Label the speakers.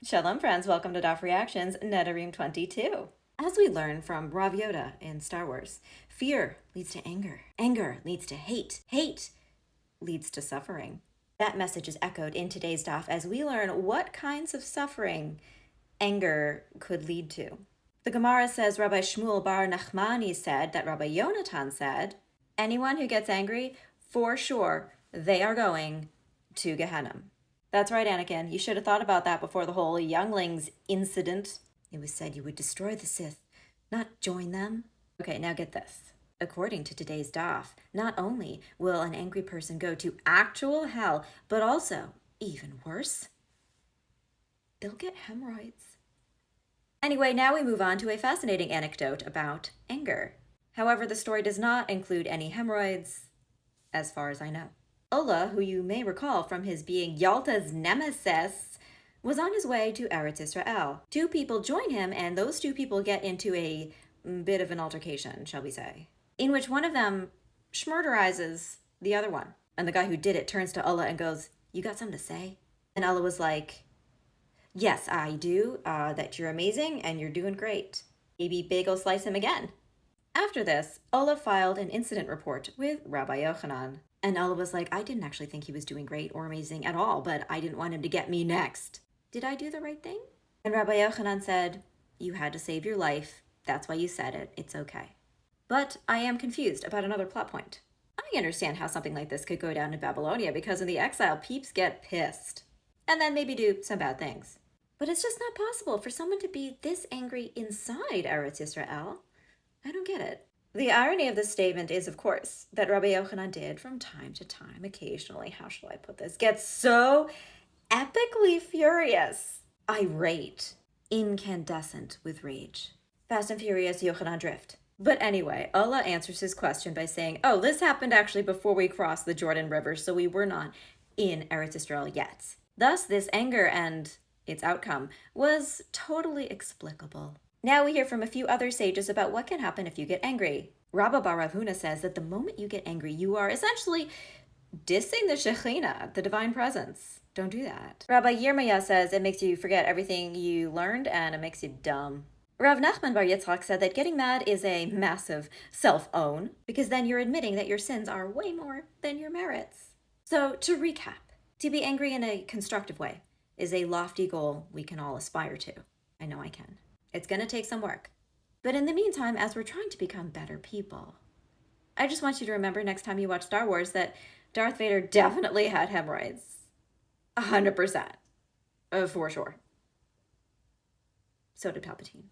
Speaker 1: Shalom, friends. Welcome to Daf Reactions, Nedarim 22. As we learn from Rav Yoda in Star Wars, fear leads to anger. Anger leads to hate. Hate leads to suffering. That message is echoed in today's Daf as we learn what kinds of suffering anger could lead to. The Gemara says Rabbi Shmuel bar Nachmani said that Rabbi Yochanan said, anyone who gets angry, for sure, they are going to Gehenna. That's right, Anakin. You should have thought about that before the whole younglings incident. It was said you would destroy the Sith, not join them. Okay, now get this. According to today's daf, not only will an angry person go to actual hell, but also, even worse, they'll get hemorrhoids. Anyway, now we move on to a fascinating anecdote about anger. However, the story does not include any hemorrhoids, as far as I know. Ola, who you may recall from his being Yalta's nemesis, was on his way to Eretz Israel. Two people join him, and those two people get into a bit of an altercation, shall we say, in which one of them schmurderizes the other one. And the guy who did it turns to Ola and goes, "You got something to say?" And Ola was like, "Yes, I do, that you're amazing and you're doing great. Maybe bagel slice him again." After this, Ola filed an incident report with Rabbi Yochanan. And Ola was like, "I didn't actually think he was doing great or amazing at all, but I didn't want him to get me next. Did I do the right thing?" And Rabbi Yochanan said, "You had to save your life. That's why you said it. It's okay. But I am confused about another plot point. I understand how something like this could go down in Babylonia because in the exile, peeps get pissed. And then maybe do some bad things. But it's just not possible for someone to be this angry inside Eretz Israel. I don't get it." The irony of this statement is, of course, that Rabbi Yochanan did from time to time, occasionally, how shall I put this, get so epically furious, irate, incandescent with rage. Fast and Furious Yochanan drift. But anyway, Allah answers his question by saying, oh, this happened actually before we crossed the Jordan River, so we were not in Eretz Israel yet. Thus, this anger and its outcome was totally explicable. Now we hear from a few other sages about what can happen if you get angry. Rabba bar Rav Huna says that the moment you get angry, you are essentially dissing the Shekhinah, the divine presence. Don't do that. Rabbi Yirmiyah says it makes you forget everything you learned and it makes you dumb. Rav Nachman bar Yitzchak said that getting mad is a massive self-own because then you're admitting that your sins are way more than your merits. So to recap, to be angry in a constructive way is a lofty goal we can all aspire to. I know I can. It's going to take some work. But in the meantime, as we're trying to become better people, I just want you to remember next time you watch Star Wars that Darth Vader definitely had hemorrhoids. 100%. For sure. So did Palpatine.